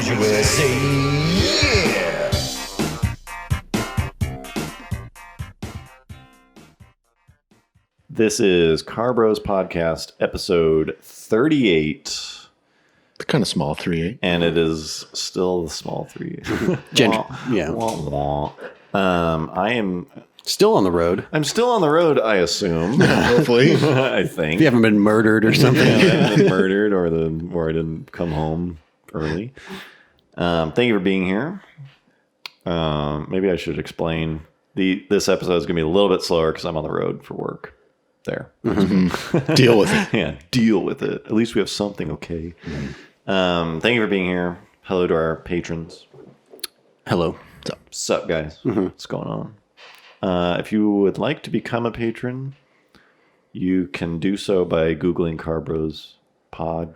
Bros USA. Yeah! This is Car Bros Podcast, episode 38. It's kind of small, 3-8. And it is still the small 3. Yeah. I am Still on the road. I'm still on the road, I assume. Hopefully. I think. If you haven't been murdered or something. I haven't been murdered or I didn't come home early. Thank you for being here. Maybe I should explain. This episode is going to be a little bit slower because I'm on the road for work. There. Deal with it. Yeah, deal with it. At least we have something okay. Thank you for being here. Hello to our patrons. Hello. What's up, guys? What's going on? If you would like to become a patron, you can do so by Googling Car Bros Patreon,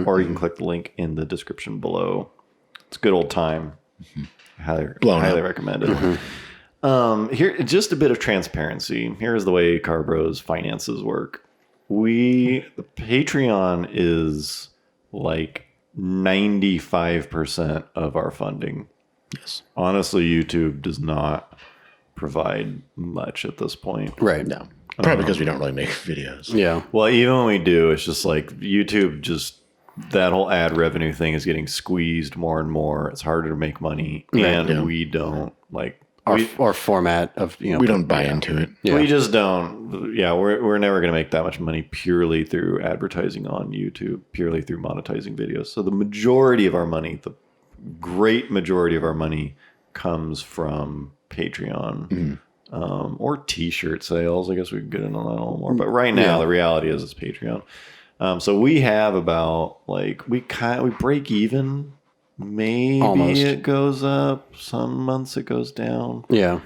or you can click the link in the description below. It's a good old time. Highly recommend it. Here, just a bit of transparency. Here's the way Car Bros finances work. The Patreon is like 95% of our funding. Yes. Honestly, YouTube does not provide much at this point. Right. No. Probably because we don't really make videos. Yeah. Well, even when we do, it's just like YouTube that whole ad revenue thing is getting squeezed more and more. It's harder to make money. And we don't like Our format of, We don't buy into it. Yeah. We just don't. Yeah, we're never going to make that much money purely through advertising on YouTube, purely through monetizing videos. So the majority of our money, the great majority of our money, comes from Patreon or T-shirt sales. I guess we can get into that a little more. But right now, the reality is it's Patreon. So we have about we break even. Maybe Almost. It goes up. Some months it goes down. Yeah.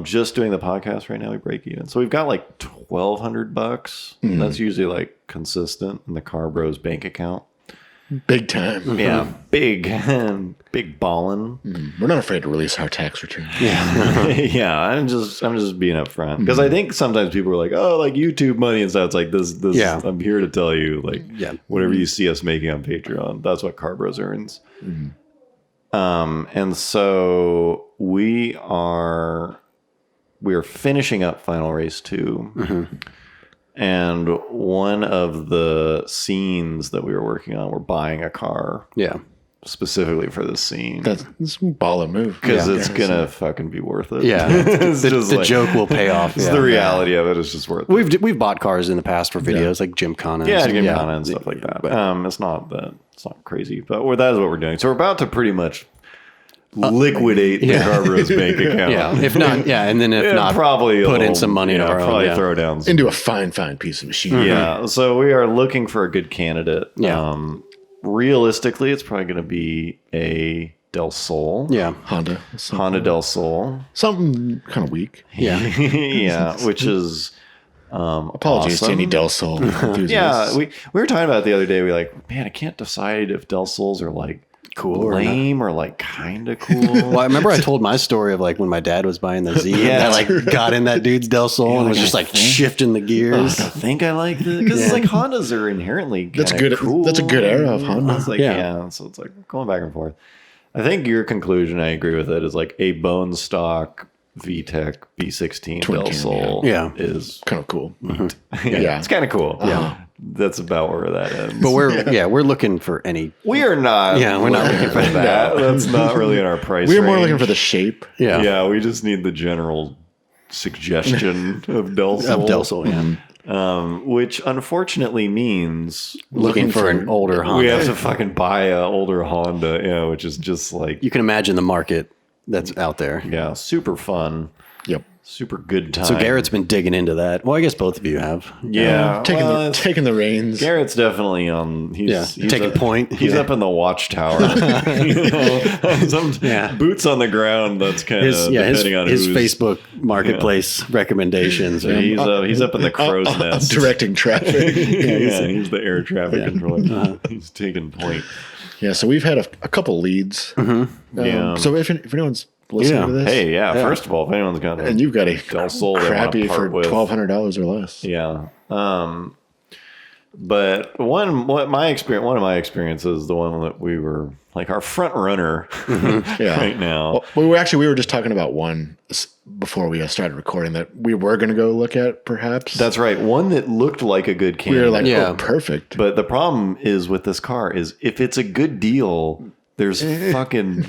Just doing the podcast right now, we break even. So we've got like $1,200. That's usually consistent in the Car Bros bank account. Big time. Yeah, big ballin'. We're not afraid to release our tax return. Yeah, I'm just being upfront because I think sometimes people are like, oh, YouTube money and stuff. It's like this. Yeah. I'm here to tell you, whatever Mm-hmm. you see us making on Patreon, that's what Car Bros earns. And so we are finishing up Final Race 2. And one of the scenes that we were working on, we're buying a car Yeah. specifically for this scene. That's a baller move. Because it's going to fucking be worth it. Yeah. It's the just joke will pay off. It's Yeah. the reality of it. It's just worth it. We've bought cars in the past for videos like Gymkhana. Yeah, Gymkhana and stuff like that. It's not crazy, but that is what we're doing. So we're about to pretty much liquidate the Car Bros bank account. Yeah. If not, and then if not, probably put in some money of our own. Probably throw down some. Into a fine piece of machinery. Yeah, so we are looking for a good candidate. Yeah. Realistically, it's probably going to be a Del Sol. Yeah. Honda Del Sol. Something kind of weak. Yeah. Yeah, which is Apologies to any awesome. Del Sol enthusiasts. Yeah, we were talking about it the other day. We man, I can't decide if Del Sols are Cool or lame or kind of cool. Well, I remember I told my story of when my dad was buying the Z. Yeah. I got in that dude's Del Sol and was just shifting the gears. I think I like this because Hondas are inherently That's good. cool. That's a good era of Honda. It's so it's going back and forth. I think your conclusion, I agree with it, is a bone stock VTEC B16 Twin Del cam, Sol is kind of cool. yeah, it's kind of cool. Yeah, that's about where that ends. But we're looking for any. We are not. Yeah, we're not looking for that. That's not really in our price. We're more looking range. for the shape. Yeah. Yeah, we just need the general suggestion of Del Sol. Of Del Sol, yeah. Which unfortunately means Looking for an older Honda. we have to fucking buy an older Honda, which is just You can imagine the market that's out there. super fun, Yep. super good time. So Garrett's been digging into that. Well, I guess both of you have. yeah, Taking the reins. Garrett's definitely on. He's taking point. He's up in the watchtower. Boots on the ground. That's kind of depending on his who's Facebook marketplace recommendations. He's up in the crow's nest Directing traffic. he's the air traffic controller. He's taking point. Yeah, so we've had a couple leads. Yeah. So if anyone's listening to this, Hey, first of all, if anyone's got and you've got a Del Sol they wanna crappy part for with. $1,200 or less. Yeah. But one of my experiences, the one that we were like our front runner right now. Well, we were just talking about one before we started recording that we were going to go look at, perhaps. That's right. One that looked like a good cam. We were like, Yeah. oh, perfect. But the problem is with this car is if it's a good deal, there's fucking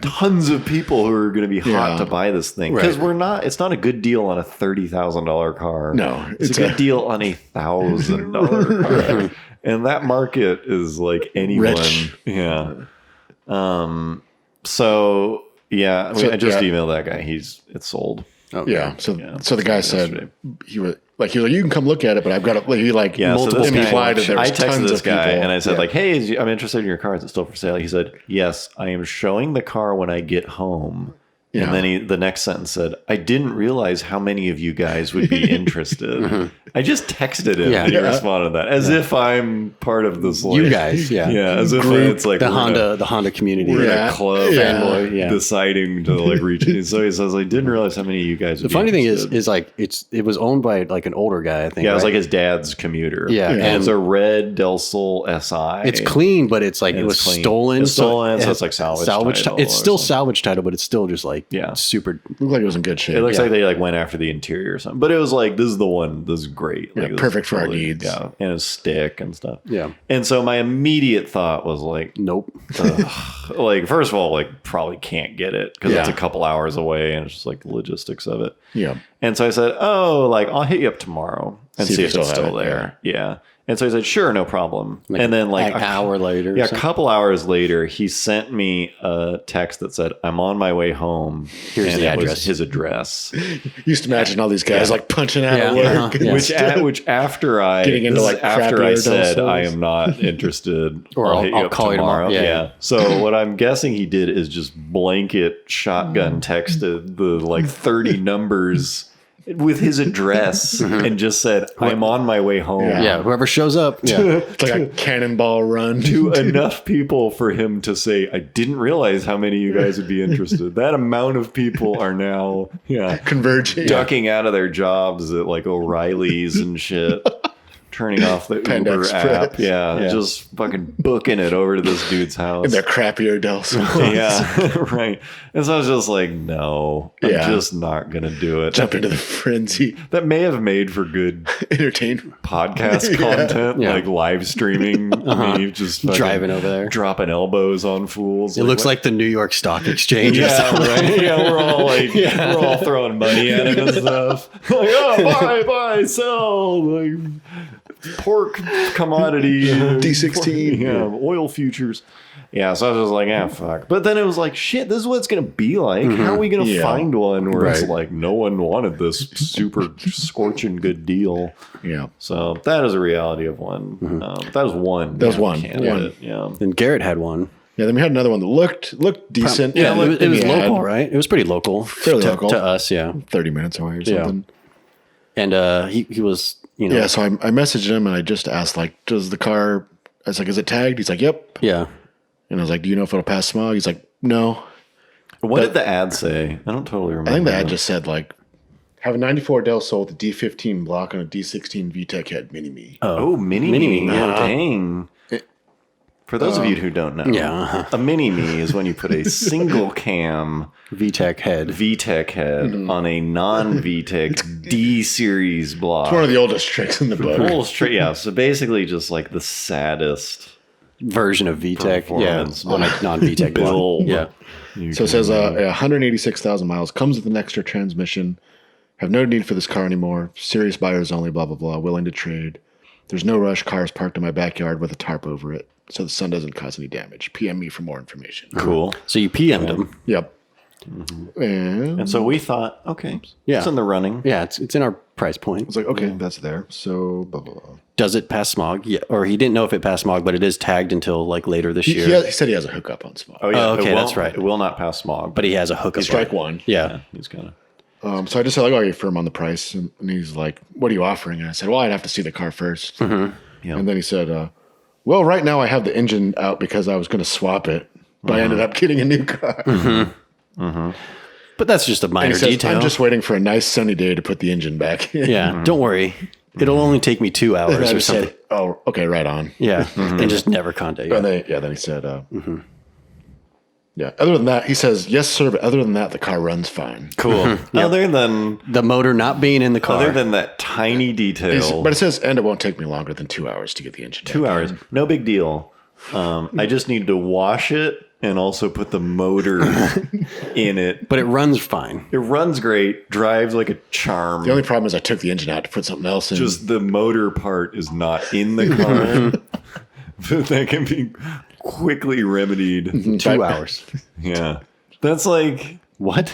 tons of people who are going to be hot Yeah. to buy this thing because it's not a good deal on a $30,000 car. No, it's a good deal on a $1,000 car. And that market is like anyone. Rich. Yeah. So yeah, I just yeah. emailed that guy. It's sold. Okay. Yeah. So the guy said Yesterday. he was like, you can come look at it, but I've got to, he like, Yeah, so multiple this guy, implied that there was I texted tons this of guy people. and I said Yeah. like, hey, I'm interested in your car. Is it still for sale? He said, yes, I am showing the car when I get home. Yeah. And then the next sentence said, I didn't realize how many of you guys would be interested. I just texted him and he responded to that as if I'm part of this. Like, You guys, yeah. Yeah, as if Group. it's like The we're Honda community. in Yeah. a club Fanboy, deciding to like reach. So he says, I didn't realize how many of you guys would The funny thing interested. is like it was owned by like an older guy, I think. Yeah, it was right? like his dad's commuter. Yeah, And and- it's a red Del Sol SI. It's clean, but it's like it it's was clean. stolen. It's stolen, so it it's like has salvage title It's or still something. salvage title, but it's still just like super. Looked like it was in good shape. It looks Yeah. like they like went after the interior or something. But it was like, this is the one. This is great. Like, Yeah, this perfect is for our needs. Yeah. And a stick and stuff. Yeah. And so my immediate thought was like, Nope. like, first of all, like probably can't get it because it's a Yeah. couple hours away and it's just like the logistics of it. Yeah. And so I said, oh, like I'll hit you up tomorrow and see if it's still have it, there. Yeah. And so he said, sure, no problem. And then like an hour later. yeah, or a something. couple hours later, he sent me a text that said, I'm on my way home. Here's and the it was address. his address. Used to imagine all these guys like punching out of Yeah. work. Uh-huh. Which after I Getting into, this is like, after I crappier said Del I Sols. am not interested, Or I'll hit you up call you tomorrow. Yeah. So what I'm guessing he did is just blanket Mm. shotgun texted the like 30 numbers with his address and just said, I'm on my way home. Yeah. Yeah, whoever shows up. Yeah. It's like a cannonball run. To enough people for him to say, I didn't realize how many of you guys would be interested. That amount of people are now Converging. ducking out of their jobs at like O'Reilly's and shit. Turning off the Panda Uber Express. app. Yeah, just fucking booking it over to this dude's house. In their crappier Del Sol. Yeah, right. And so I was just like, no, I'm Yeah. just not going to do it. Jump into the frenzy. That may have made for good Entertain. podcast content, Yeah. like live streaming. Me just fucking Driving over there. dropping elbows on fools. It looks like the New York Stock Exchange. or yeah, something. right. Yeah, we're all like, we're all throwing money at him and stuff. Like, oh, buy, sell, like pork commodity, D16. yeah, oil futures. Yeah, so I was just like, fuck. But then it was like, shit, this is what it's gonna be like. How are we gonna Yeah. find one where it's Right. like no one wanted this super scorching good deal? Yeah. So that is a reality of one. That was one. That was one. candidate. One. Yeah. And Garrett had one. Yeah, then we had another one that looked decent. Yeah, it was in the ad. local, right? It was pretty local. Fairly to, local. to us, yeah. 30 minutes away or Yeah. something. And he was, you know, Yeah, so I messaged him and I just asked, like, does the car, I was like, is it tagged? He's like, yep. yeah. And I was like, do you know if it'll pass smog? He's like, no. What did the ad say? I don't totally remember. I think the ad just said, like, have a 94 Del Sol with a D15 block and a D16 VTEC head mini me. Oh, mini me. Yeah, dang. For those of you who don't know, Yeah. a mini me is when you put a single cam VTEC head. VTEC head on a non VTEC D series block. One of the oldest tricks in the book. Full straight, yeah. So basically, just like the saddest Version of VTEC. Yeah. Performance. On a non VTEC build. one. Yeah. you So it can- says 186,000 miles, comes with an extra transmission, have no need for this car anymore, serious buyers only, blah, blah, blah, willing to trade. There's no rush, cars parked in my backyard with a tarp over it, so the sun doesn't cause any damage. PM me for more information. cool. So you PM'd him. Yep. Mm-hmm. And And so we thought, okay, Yeah. it's in the running. Yeah, it's in our price point. it's like, okay, that's there. So, blah, blah, blah. Does it pass smog? Yeah. Or he didn't know if it passed smog, but it is tagged until like later this year. He said he has a hookup on smog. Oh yeah, Oh, okay, it that's won't- right. It will not pass smog, But he has a hookup. Strike on it. one. Yeah. he's gonna. So I just said, like, oh, you're firm on the price. And he's like, what are you offering? And I said, well, I'd have to see the car first. Yeah. And then he said, well, right now I have the engine out because I was going to swap it, but I ended up getting a new car. But that's just a And minor he says, detail. I'm just waiting for a nice sunny day to put the engine back in. Yeah. Don't worry. It'll only take me 2 And hours I or said, something. Oh, okay, right on. Yeah, and just never contact you. And then he said, yeah. Other than that, he says, yes, sir. But other than that, the car runs fine. Cool. Other than The motor not being in the car. other than that tiny detail, But it says, and it won't take me longer than 2 hours to get the engine. 2 hours, no big deal. I just need to wash it and also put the motor in it. but it runs fine. It runs great, drives like a charm. The only problem is I took the engine out to put something else in. Just the motor part is not in the car. That can be quickly remedied. 2 hours. Yeah. That's like, What?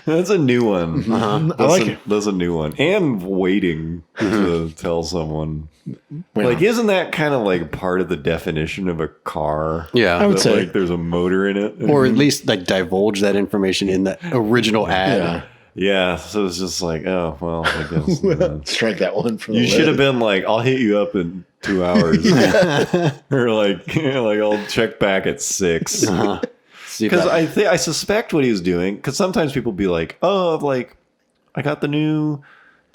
that's a new one. I like it. That's a new one. And waiting to tell someone. Well, Like, isn't that kind of like part of the definition of a car? Yeah. I would That, say. like there's a motor in it. Or at least like divulge that information in the original ad. yeah. Yeah. So it's just like, oh, well, I guess. Strike that one from You the should have list. been like, I'll hit you up in 2 hours. Or like, I'll check back at 6. See Because that- I suspect what he was doing. Because sometimes people be like, "Oh, like I got the new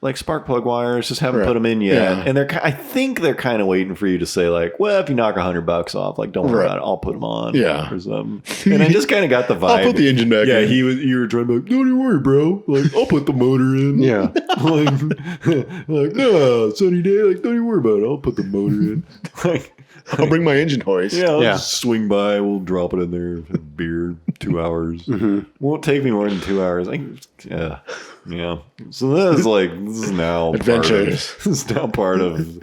like spark plug wires, just haven't Right. put them in yet." Yeah. And I think they're kind of waiting for you to say like, "Well, if you knock $100 off, like don't worry Right. about it, I'll put them on." Yeah. or something. And I just kind of got the vibe. I'll put the engine back Yeah, in. you were trying to be like, "Don't you worry, bro. Like I'll put the motor in." Yeah. like no, sunny day. Like don't you worry about it. I'll put the motor in. Like. I'll bring my engine hoist. Yeah, I'll Yeah. just swing by. We'll drop it in there. Have a beer. 2 hours. Mm-hmm. Won't take me more than 2 hours. Yeah. So this is now Adventures. This is now part of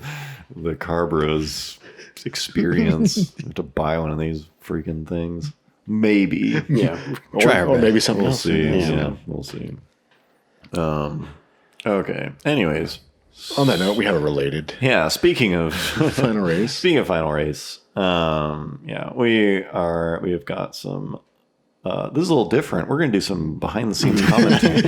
the Carbros experience. You have to buy one of these freaking things. Maybe. Yeah. Or, Try our or best. maybe something We'll else. see. Yeah. Yeah, we'll see. Okay. Anyways. On that note, we have a related Yeah. Speaking of final race. Speaking of final race, yeah, we have got some. This is a little different. We're going to do some behind the scenes commentary.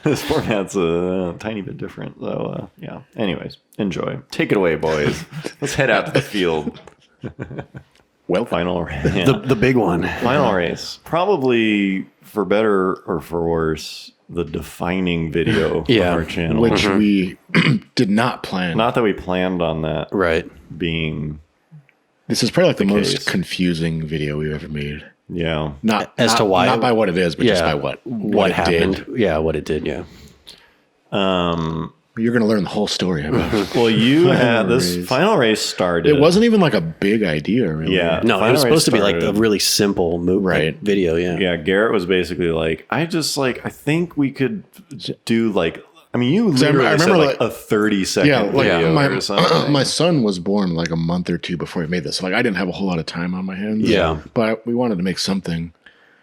This format's a tiny bit different, so yeah. Anyways, enjoy. Take it away, boys. Let's head out to the field. Well, Final race. The big one. Final race. Probably for better or for worse, the defining video Yeah. of our channel. which we did not plan. Not that we planned on that Right. being. This is probably like the most case. confusing video we've ever made. Yeah. Not As not- to why not it- by what it is, but just Yeah. by what What it happened? did. Yeah, what it did, yeah. You're going to learn the whole story about it. Well, you had this race. final race started. It wasn't even like a big idea, really. Yeah. No, it Final was race supposed to be like a started- really simple Right. video, yeah. Yeah, Garrett was basically like, I think we could do like. I mean, you I literally remember, said like like- a 30-second Yeah, like video my, or something. my son was born like a month or two before he made this. So like I didn't have a whole lot of time on my hands. Yeah. But we wanted to make something.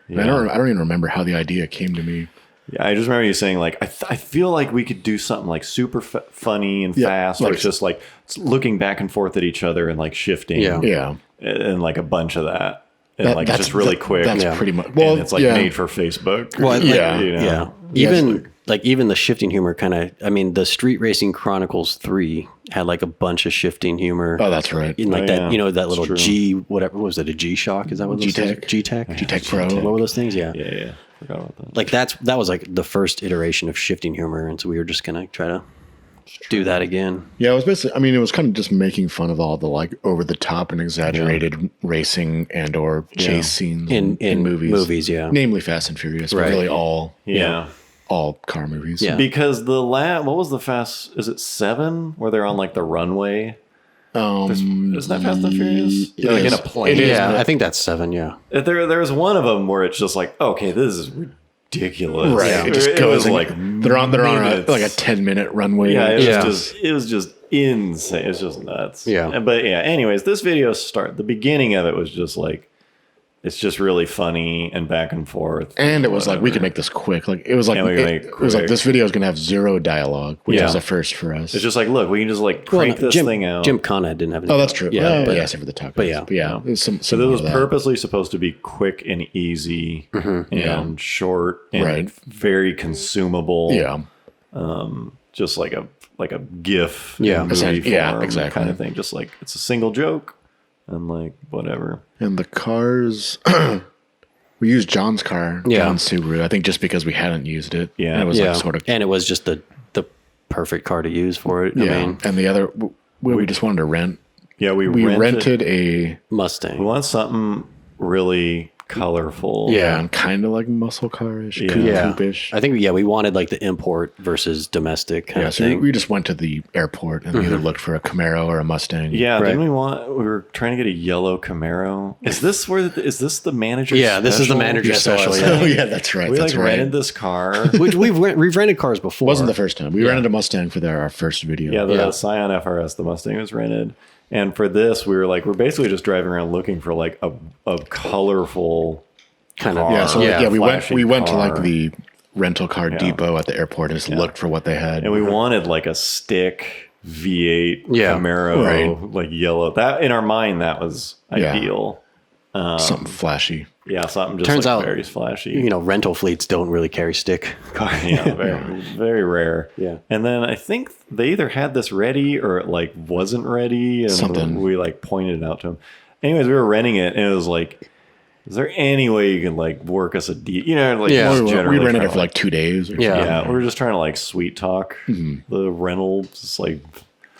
And I don't even remember how the idea came to me. Yeah, I just remember you saying like, I feel like we could do something like super funny and Yeah, fast, where like- it's just like looking back and forth at each other and like shifting, Yeah. Yeah. and like a bunch of that, and That- like that's- just really that- quick. That's Yeah. pretty much. And Well, it's like yeah. made for Facebook. Well, like, Yeah. you know? Yeah. Even even the shifting humor kind of, I mean, the Street Racing Chronicles 3 had like a bunch of shifting humor. Oh, that's right. In like Oh, that, yeah. you know, that It's little true. G, whatever, what was it, a G-Shock? Is that what those G-Tech. things? G-Tech? G-Tech Pro. What were those things? Yeah. Yeah. Forgot about that. Like that was like the first iteration of shifting humor. And so we were just going to try to do that again. Yeah, it was basically. I mean, it was kind of just making fun of all the like over the top and exaggerated racing and or chase scenes In movies. yeah. namely Fast and Furious. But Right. really, all Yeah. all car movies. Yeah. Because what was the fast? Is it 7 where they're on like the runway? Isn't that Fast and Furious? it Like in is. a plane. It is, Yeah, but- I think that's 7, yeah. There's one of them where it's just like, okay, this is ridiculous. Right. Yeah. It just It goes was and like they're on minutes. like a 10-minute runway. Yeah, Yeah. it was just insane. It's just nuts. Yeah. But yeah, anyways, this video the beginning of it was just like, it's just really funny and back and forth. And it was like we whatever. could make this quick. Like it was like And we could make it was like quick. this video is gonna have zero dialogue, which Yeah. is a first for us. It's just like, look, we can just like crank this Jim, thing out. Jim Conrad didn't have any. oh, that's true. Yeah, Yeah, but, yes, over the top. but yeah. it was some. So this was of that. purposely supposed to be quick and easy and short and Right. very consumable. Yeah, Just like a GIF. Yeah. in movie Yeah, form exactly. kind of thing. Just like it's a single joke and like whatever. and the cars. We used John's car, Yeah. John's Subaru. I think just because we hadn't used it. Yeah. and it was yeah. like sort of and it was just the perfect car to use for it. Yeah. I mean, And the other, we just wanted to rent. Yeah, we rented a Mustang. We want something really colorful. yeah, and kind of like muscle car-ish, Yeah. coupe-ish. I think we wanted like the import versus domestic kind Yeah, of so thing. we just went to the airport and either looked for a Camaro or a Mustang. Yeah, Right. didn't we were trying to get a yellow Camaro. Is this the manager? Yeah, this is the manager Your special. special. Yeah. Oh, yeah, that's right. We that's like right. rented this car. We've rented cars before. Wasn't the first time. We rented a Mustang for our first video. Yeah, the Yeah. Scion FRS, the Mustang was rented. And for this, we're basically just driving around looking for like a colorful kind of. Yeah, so yeah. we flashy went to like car. the rental car depot at the airport and just looked for what they had. And we wanted like a stick V8 Yeah, Camaro, right. like yellow. That in our mind, that was Yeah. ideal. Something flashy. Yeah, something just Turns like out, very flashy. You know, rental fleets don't really carry stick cars. Yeah, very, very rare. Yeah. And then I think they either had this ready or it like wasn't ready, and Something. we like pointed it out to them. Anyways, we were renting it, and it was like, is there any way you can like work us a deal? You know, like Yeah. just We generally rented trying it to, for like 2 days. Or Yeah. yeah, we were just trying to like sweet talk the rental, just like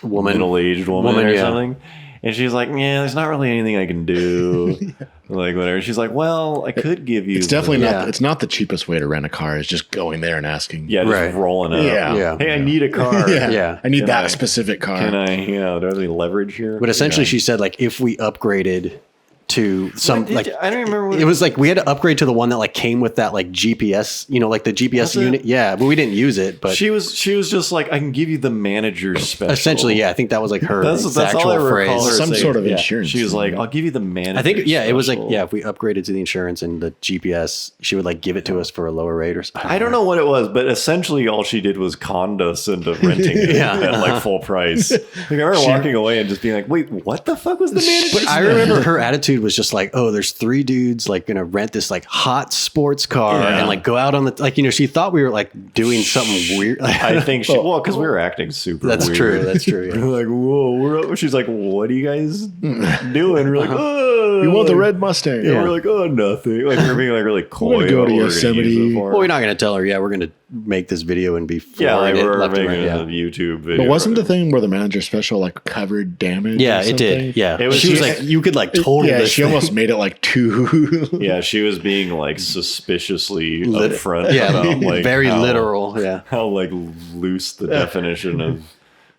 Woman. middle-aged woman Woman, or yeah. something. And she's like, yeah, there's not really anything I can do. Like whatever. She's like, well, I could give you. It's definitely Yeah. not. It's not the cheapest way to rent a car. Is just going there and asking. yeah, just Right. rolling up. Yeah. Yeah. Hey, I need a car. yeah. Yeah. I need Can that I- specific car. Can I? Do I have any leverage here? But essentially, she said like if we upgraded to some What did like you- I don't remember what it was like we had to upgrade to the one that like came with that like GPS, you know, like the GPS Was it? unit. Yeah, but we didn't use it. But She was just like, I can give you the manager's special. essentially, yeah, I think that was like her That's actual all I recall phrase. her Some saying. sort of Yeah. insurance. She was like, I'll give you the manager. I think yeah, it was like yeah, if we upgraded to the insurance and the GPS, she would like give it to us for a lower rate or something. I don't know what it was, but essentially all she did was conned us into renting it Yeah. at like full price. Like, I remember walking away and just being like, wait, what the fuck was the manager? But I remember her attitude was just like, oh, there's 3 dudes like gonna rent this like hot sports car Yeah. and like go out on the like, you know, she thought we were like doing something weird. I think she, well, because we were acting super That's weird. true. That's true. Yeah. We're like, whoa, she's like, what are you guys doing? We're like, oh. You want the like- red Mustang? Yeah, we're like, oh, nothing. Like, we're being like really coy. gonna go about to what we're gonna Yosemite. use it for. Well, we're not gonna tell her. Yeah, we're gonna make this video and be Yeah, like flooring it we're left and making right. a Yeah. YouTube video. But wasn't the thing where the manager special like covered damage? Yeah, or it something? did. Yeah, It was- she was she- like, you could like total Yeah, this. she thing. almost made it like too. Yeah, she was being like suspiciously Lit- upfront yeah, about like very how, literal. Yeah, how like loose the definition of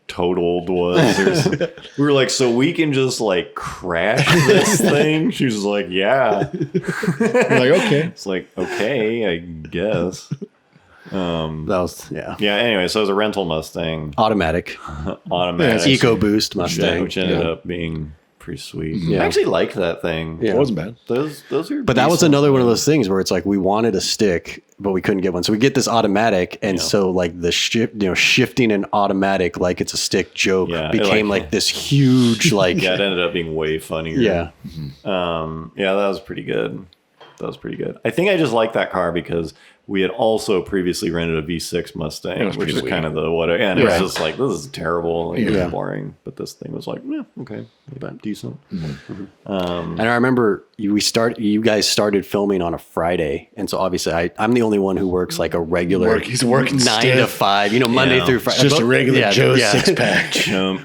totaled was. We were like, so we can just like crash this thing? She was like, yeah. You're like, okay. It's like, okay, I guess. that was Yeah, anyway, so it was a rental Mustang, automatic automatic, EcoBoost Mustang. which ended up being pretty sweet. Yeah. I actually liked that thing. Yeah. It wasn't bad. Those are But that was decent. another one of those things where it's like we wanted a stick, but we couldn't get one. So we get this automatic, and so like the shifting and automatic like it's a stick joke Yeah, it, became like- like this huge like Yeah, it ended up being way funnier. yeah. Yeah, that was pretty good. That was pretty good. I think I just liked that car because we had also previously rented a V6 Mustang, was which pretty is sweet. kind of the what. And it was Right. just like, this is terrible. Like, Yeah. It's boring. But this thing was like, yeah, okay, decent. And I remember you guys started filming on a Friday, and so obviously I'm the only one who works like a regular He's working 9 stiff. to 5, you know, Monday Yeah. through Friday. Just a regular Joe six pack.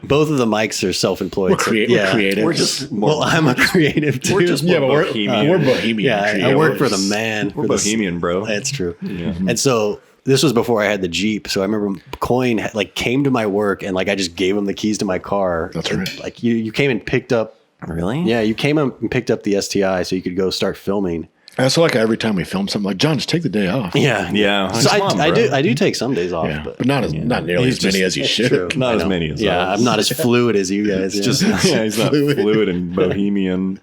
Both of the mics are self-employed. We're, so- we're creative. We're just more. Well, I'm a creative too. we're just yeah, more but bohemian. we're bohemian. yeah, I creative. work for the man. We're for the- bohemian, bro. That's true. And so this was before I had the Jeep. So I remember Coin like came to my work and like I just gave him the keys to my car. That's And, right. like you came and picked up. Really? Yeah, you came up and picked up the STI so you could go start filming. That's like every time we film something, like John, just take the day off. Yeah, Yeah. So Come on, I bro. do take some days off, Yeah, but but not nearly He's as many just- as you it's should. true. Not I as know. many as yeah. us. I'm not as fluid as you guys. yeah. Just yeah, he's not fluid and bohemian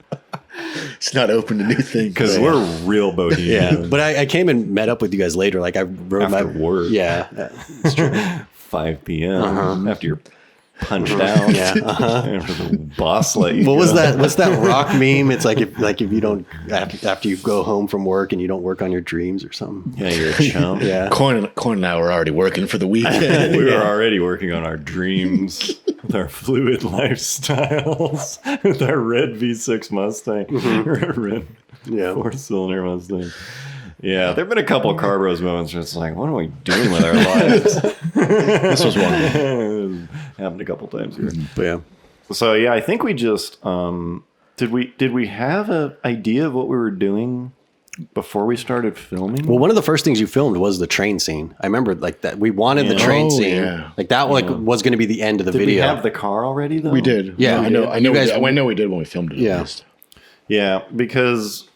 It's not open to new things. because we're real bohemian. yeah. But I came and met up with you guys later. Like I rode After my work. Yeah, it's true. 5 p.m. after you're punched out. Yeah. After the boss let you What was go. that? What's that rock meme? It's like if you don't after you go home from work and you don't work on your dreams or something. Yeah, you're a chump. Yeah. Coin and I were already working for the weekend. We were already working on our dreams with our fluid lifestyles, with our red V6 Mustang, red Yeah. 4-cylinder Mustang. Yeah, there've been a couple of Car Bros moments where it's like, what are we doing with our lives? This was one. Happened a couple times here. But yeah. So yeah, I think we just did we have an idea of what we were doing before we started filming? Well, one of the first things you filmed was the train scene. I remember like that. We wanted the train Oh, scene. yeah. Like that was going to be the end of the Did video. we have the car already though? We did. Yeah. I know. I You know. guys- I know we did when we filmed it. Yeah. At least. Yeah, because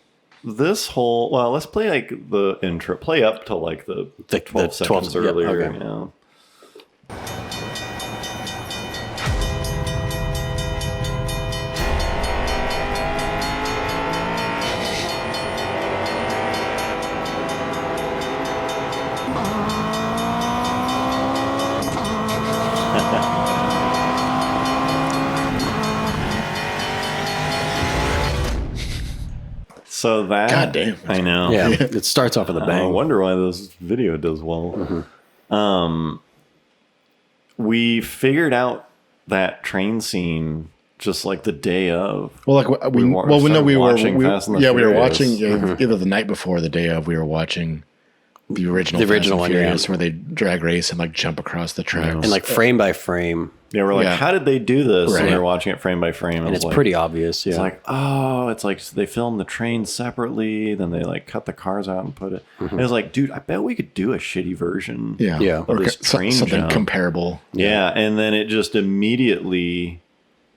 this whole let's play like the intro. Play up to like the 12 seconds 12 yeah, earlier. okay. Yeah. So that God damn. I know. Yeah, it starts off with a I bang. wonder why this video does well. We figured out that train scene just like the day of. Well, like we We wa- well, we know started we were watching Fast and the yeah, we were Furious. watching either the night before or the day of. We were watching the original The Fast original and one, yeah. Furious, where they drag race and like jump across the tracks. And like frame by frame. Yeah, we're like, Yeah. how did they do this? Right. And we were watching it frame by frame. And it's pretty obvious. Yeah. It's like, oh, it's like they filmed the train separately, then they like cut the cars out and put it. And it was like, dude, I bet we could do a shitty version. yeah, Yeah. or This train something jump. comparable. Yeah, and then it just immediately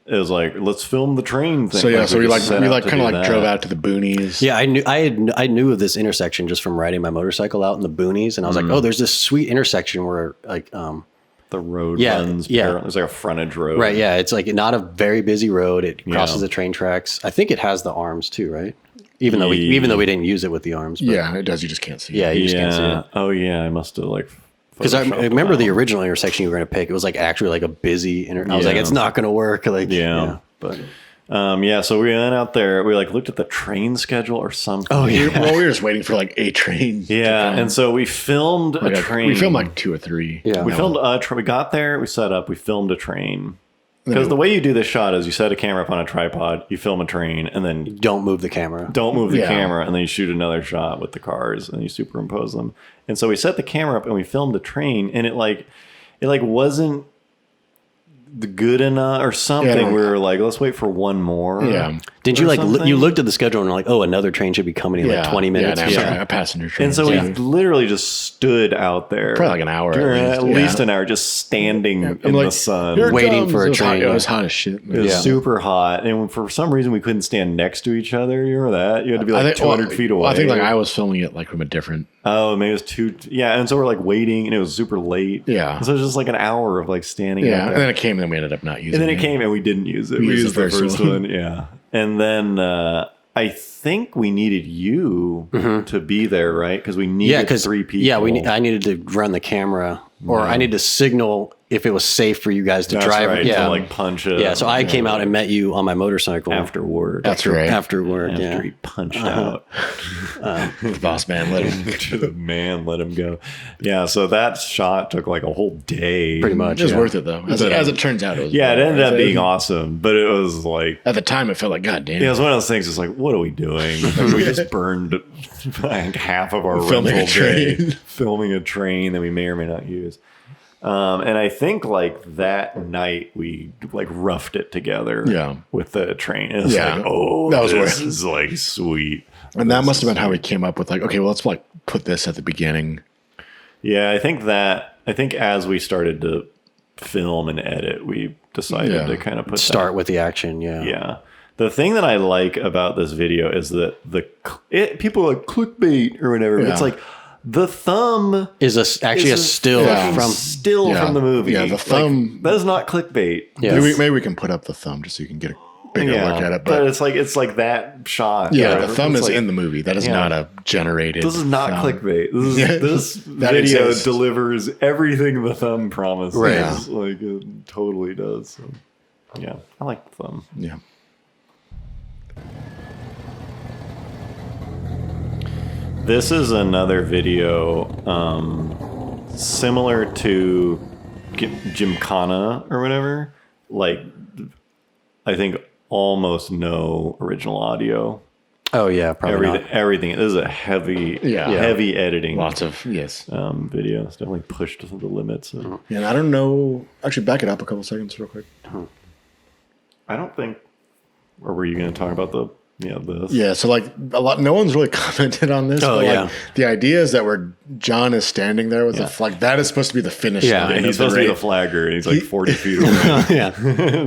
it was like, let's film the train thing. So yeah, so we just set we out like to kind of do like that. drove out to the boonies. Yeah, I knew of this intersection just from riding my motorcycle out in the boonies, and I was like, oh, there's this sweet intersection where like The road Yeah, runs. yeah. There's like a frontage road. right, yeah, it's like not a very busy road. It crosses Yeah. the train tracks. I think it has the arms too, right? Even though we didn't use it with the arms. But Yeah, it does. You just can't see. yeah, it. you just can't see Yeah. it. Oh yeah, I must have like. Because I photoshopped remember it the out. original intersection you were going to pick. It was like actually like a busy. I was like, Yeah. it's not going to work. Like Yeah. but Yeah, so we went out there. We like looked at the train schedule or something. Oh, yeah. Well, we were just waiting for like a train. to Yeah, come. and so we filmed a Like, train. We filmed like 2 or 3. Yeah. We No. filmed a train. We got there. We set up. We filmed a train. Because the way you do this shot is you set a camera up on a tripod, you film a train, and then don't move the camera. don't move the Yeah. camera, and then you shoot another shot with the cars, and you superimpose them. And so we set the camera up and we filmed a train, and it wasn't the good enough or something. Yeah. We were like, let's wait for one more. Yeah. Did you or like something. you looked at the schedule and were like, oh, another train should be coming in like 20 minutes? Yeah, or and something? a passenger train. And so too. we literally just stood out there. Probably like an hour At yeah. least an hour, just standing in I'm like, the sun. "Here it waiting comes." for a It was hot- train, It yeah. was hot as shit. It was Yeah. super hot, and for some reason we couldn't stand next to each other. You remember that? You had to be like 200 feet away. I think like I was filming it like from a different. Oh, maybe it was two. Yeah, and so we're like waiting, and it was super late. Yeah. And so it was just like an hour of like standing. Yeah, out and there. then it came, and then we ended up not using. And then it came, and we didn't use it. We We used used the the first first one. one. Yeah, and then I think we needed you to be there, right? Because we needed Yeah, because 3 people. yeah, I needed to run the camera, or I needed to signal if it was safe for you guys to That's drive. right. Yeah, To like punch it. yeah. So I came out and met you on my motorcycle after work. That's right. After work. After Yeah, he punched out. The boss man let him. The man let him go. Yeah, so that shot took like a whole day. pretty much. It was yeah. worth it though. As it turns out, it was. Yeah, it ended up worth being awesome, but it was like At the time, it felt like God damn. it was one of those things. It's like, what are we doing? Like, we just burned like half of our Filming rental a train. day filming a train that we may or may not use. And I think like that night we like roughed it together. Yeah. with the train. It was Yeah. like, oh, That was this worth- is like sweet. And that must have been how we came up with like, okay, well, let's like put this at the beginning. Yeah, I think as we started to film and edit, we decided Yeah. to kind of put Start with the action. Yeah. Yeah. The thing that I like about this video is that people are like clickbait or whatever. But Yeah. it's like the thumb Is actually a still Yeah. from. still Yeah. from the movie. Yeah, the Like, thumb- that is not clickbait. Yeah. Maybe we can put up the thumb just so you can get a bigger look at it. but But it's like that shot. yeah, whatever. the thumb It's is like, in the movie. That is Yeah. not a generated. This is not thumb. clickbait. This Yeah. That video exists. delivers everything the thumb promises. Right. Yeah. Like it totally does. So, yeah, I like the thumb. Yeah. This is another video similar to Gymkhana or whatever. Like, I think almost no original audio. Oh yeah, probably Everything, not. everything. This is a heavy, Yeah. heavy editing Lots of yes. video. It's definitely pushed to the limits. Yeah, and I don't know. Actually, back it up a couple seconds real quick. I don't think. Or were you going to talk about this? Yeah, so like no one's really commented on this. Oh, but yeah. like, the idea is that where John is standing there with the flag, that is supposed to be the finish Yeah, line. And he's of supposed to be the race. flagger, and he's like 40 feet away. Yeah.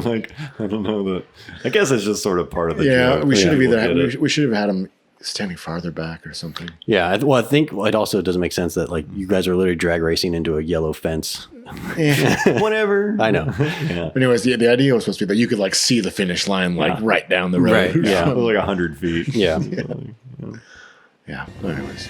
Like, I don't know that. I guess it's just sort of part of the Yeah, joke. we should have People either get it. we should have had him standing farther back or something. Yeah. I think it also doesn't make sense that like you guys are literally drag racing into a yellow fence. Whatever. I know. Yeah. Anyways, the idea was supposed to be that you could like see the finish line like right down the road. Right, yeah. It was like 100 feet. Yeah. Yeah. Anyways.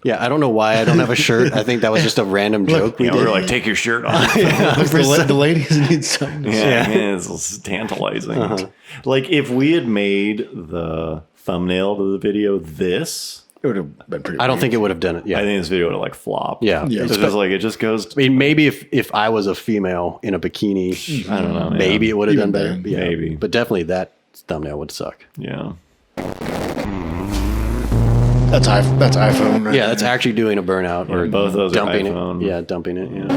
Yeah. I don't know why I don't have a shirt. I think that was just a random joke we Yeah, we did. were like, take your shirt off. Look, the ladies need something. Yeah, man, it's tantalizing. Like if we had made the thumbnail to the video this, It would have been pretty. I don't think it would have done it. Yeah. I think this video would have like flopped. Yeah. Yeah. It's just like it just goes. I mean, maybe if I was a female in a bikini, I don't know. maybe it would have done Even better. then, Yeah. maybe. But definitely that thumbnail would suck. Yeah. That's iPhone. Right Yeah, that's actually doing a burnout or both of those are dumping iPhone. it. Yeah, dumping it. Yeah.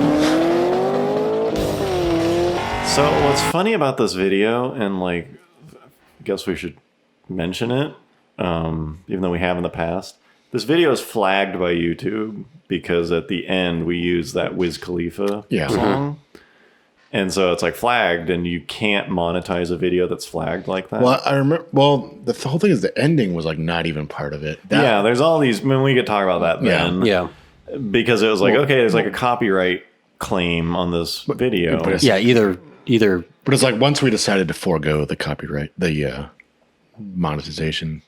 So what's funny about this video, and like, I guess we should mention it, even though we have in the past. This video is flagged by YouTube because at the end we use that Wiz Khalifa song. And so it's like flagged, and you can't monetize a video that's flagged like that. Well, I remember. Well, the whole thing is the ending was like not even part of it. Yeah, there's all these. I mean, we could talk about that then. Yeah. Because it was like, okay, there's like a copyright claim on this video. but it's- Yeah, either But it's like once we decided to forego the copyright, the monetization.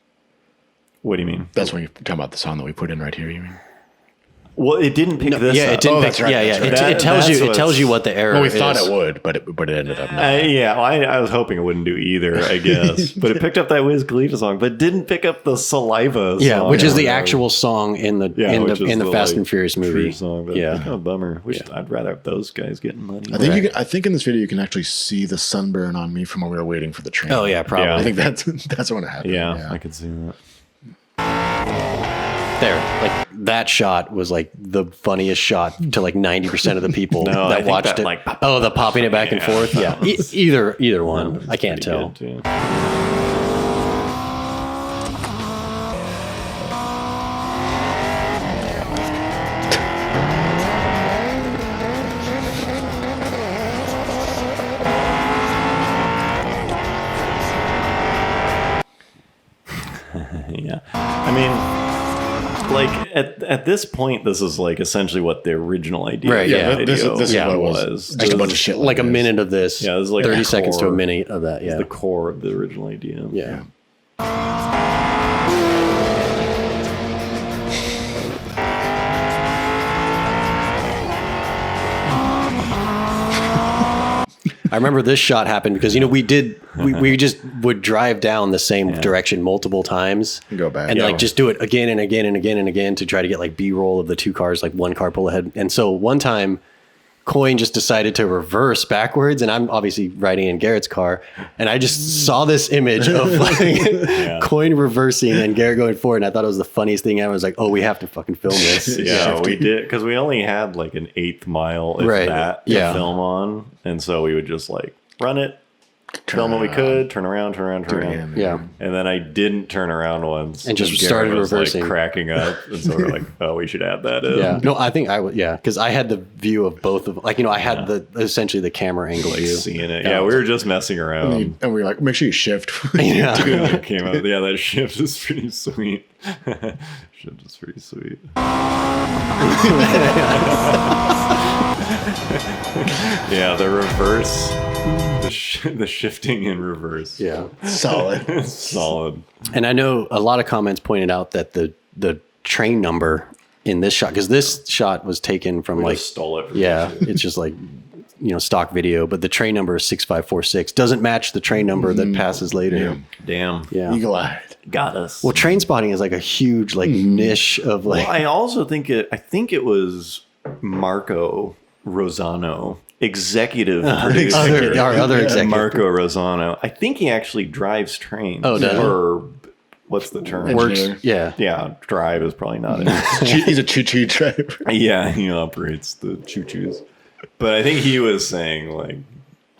What do you mean? That's when you're talking about the song that we put in right here. You mean? Well, it didn't pick this yeah, up. it didn't. Oh, pick, that's right, yeah, yeah. that's right. It tells That's you. It what's- tells you what the error Well, we is. thought it would, but it ended up not. Yeah, well, I was hoping it wouldn't do either, I guess. But it picked up that Wiz Khalifa song, but it didn't pick up the Saliva song. Yeah, which is the Yeah. actual song in the which is in the Fast like, and Furious true movie. song. But Yeah. kind of a bummer. I'd rather have those guys getting money. I think you can, I think in this video you can actually see the sunburn on me from when we were waiting for the train. Oh yeah, probably. Yeah. I think that's when it happened. Yeah, I could see that. There, like that shot was like the funniest shot to like 90% of the people No, I that think watched that, it. like, Oh, the popping it back and Yeah. forth. Yeah, either one. I can't Pretty tell. good, too. Yeah. I mean, like at this point, this is like essentially what the original idea Right, of the yeah. video This is Yeah, what it was. Just a This bunch is of shit. Like a this. minute of this. Yeah, this is like 30 the seconds to a core. minute of that. Yeah, the core of the original idea. yeah. I remember this shot happened because we just would drive down the same direction multiple times And go back. and Yeah. like just do it again and again and again and again to try to get like B-roll of the two cars, like one car pull ahead. And so one time Coin just decided to reverse backwards, and I'm obviously riding in Garrett's car, and I just saw this image of like Coin reversing and Garrett going forward, and I thought it was the funniest thing ever. I was like, oh, we have to fucking film this. Yeah, we did because we only had like an 1/8 mile, if Right, that, to yeah. film on, and so we would just like run it, film when we could, turn around, again. Yeah. and then I didn't turn around once, And just Garrett started was, reversing. like, cracking up, and so we're like, oh, we should add that in. Yeah. No, I think I would. Yeah, because I had the view of both of, like, I had the essentially the camera angle Like view. seeing it. Yeah, we were just messing around. And we were like, make sure you shift. Yeah. Yeah, it came out. Yeah, that shift is pretty sweet. Shift is pretty sweet. Yeah, the reverse, the shifting in reverse. Yeah. Solid. Solid. And I know a lot of comments pointed out that the train number in this shot, because this shot was taken from We like, just stole it. From yeah, YouTube. it's just like, stock video, but the train number is 6546 doesn't match the train number that passes later. Damn. Yeah. Eagle eyed. Got us. Well, train spotting is like a huge like niche of like, I also think it was Marco Rosano executive producer, our other executive. Marco Rosano. I think he actually drives trains. Oh, does he? or what's the term? Engineer. Yeah. Yeah, drive is probably not it. He's a choo-choo driver. Yeah, he operates the choo-choos. But I think he was saying, like,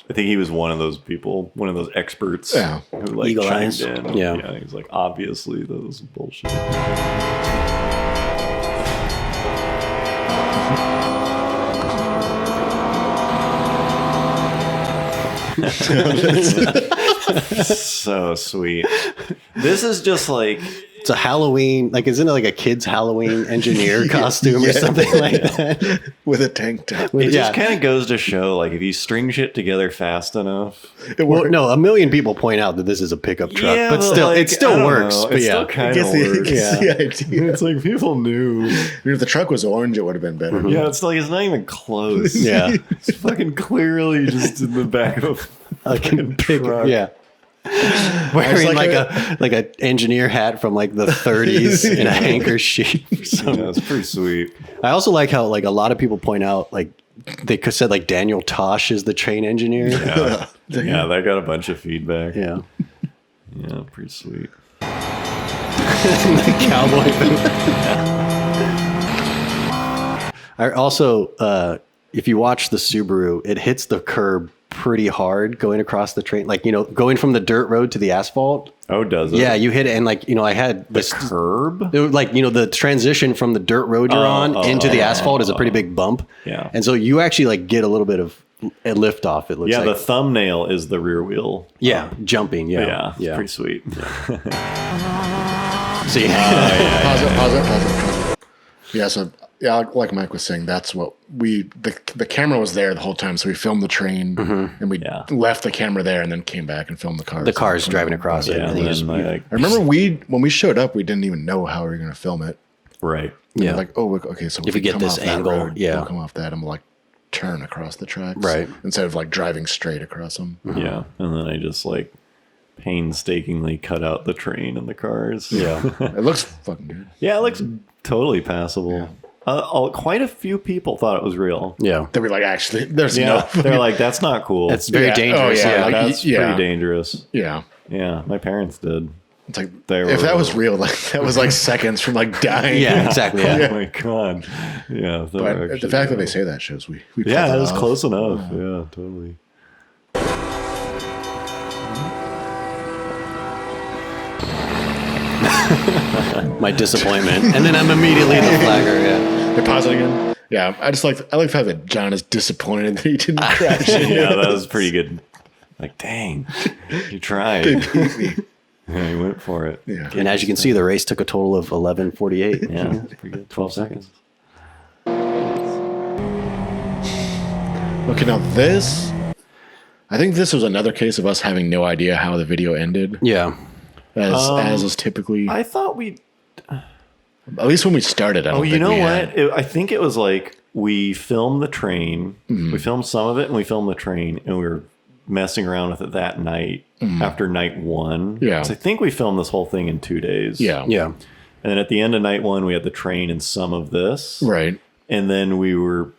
I think he was one of those people, one of those experts Yeah. who, like, Eagle chimed eyes. in. Yeah. He was like, obviously, that was bullshit. So sweet. This is just like, It's a Halloween, like, isn't it like a kid's Halloween engineer costume or something like that? With a tank top. it Yeah. just kind of goes to show, like, if you string shit together fast enough, It Well, worked. no, a million people point out that this is a pickup truck, Yeah, but still, like, it still I don't works. know. But It yeah, still kind of Gets the, works. gets the idea. It's like people knew. If the truck was orange, it would have been better. Yeah, it's like it's not even close. Yeah. It's fucking clearly just in the back of a fucking truck. yeah. Wearing like like a engineer hat from like the 30s in a handkerchief. Yeah, it's pretty sweet. I also like how like a lot of people point out like they could said like Daniel Tosh is the train engineer. Yeah. Yeah, that got a bunch of feedback. Yeah. Yeah, pretty sweet. The cowboy boot. I also if you watch the Subaru, it hits the curb pretty hard going across the train, like, you know, going from the dirt road to the asphalt. Oh, does it? Yeah, you hit it, and like, you know, I had this Curb? it was like, you know, the transition from the dirt road you're on into the asphalt is a pretty big bump. Yeah. And so you actually like get a little bit of a lift off, it looks Yeah, like. the thumbnail is the rear wheel. Yeah, jumping. Yeah. Yeah, it's pretty sweet. See, Pause it, pause it, pause it, pause it. Yeah, so yeah, like Mike was saying, that's what the camera was there the whole time, so we filmed the train and we Yeah. left the camera there and then came back and filmed the cars. the car's driving across it. Yeah, and and then you then just- like, I remember when we showed up, we didn't even know how we were going to film it. right. We Yeah. were like, oh, okay, so If we get come this off that angle, road, yeah. we'll come off that and we'll like turn across the tracks, Right. Instead of like driving straight across them. Yeah, and then I just like painstakingly cut out the train and the cars. Yeah. It looks fucking good. Yeah, it looks totally passable. Quite a few people thought it was real. Yeah. They were like, actually, there's Yeah, no. they're like, that's not cool. It's very Yeah. dangerous. Oh, yeah. Yeah. Like, that's yeah. pretty dangerous. Yeah. Yeah, my parents did. It's like They if that were- was real, like that was like seconds from like dying. Yeah, exactly. Yeah. Oh my god. Yeah. they were But the actually fact that real. they say that shows we Yeah, pulled it it was off. close enough. Yeah, totally. My disappointment. And then I'm immediately the flagger. Yeah. They pause it again. Yeah, I like the fact that John is disappointed that he didn't crash it. Yeah, that was pretty good. Like, dang, you tried. Yeah, you went for it. Yeah. And as you can see, the race took a total of 11:48. Yeah, that's pretty good. 12 seconds. Okay, now this, I think this was another case of us having no idea how the video ended, Yeah. as is typically, I thought we. at least when we started. I don't Oh, you think know we what? had. I think it was like we filmed the train. Mm-hmm. We filmed some of it, and we filmed the train, and we were messing around with it that night after night one. Mm-hmm. Yeah. So I think we filmed this whole thing in 2 days. Yeah, Yeah. And then at the end of night one, we had the train and some of this. right. And then we were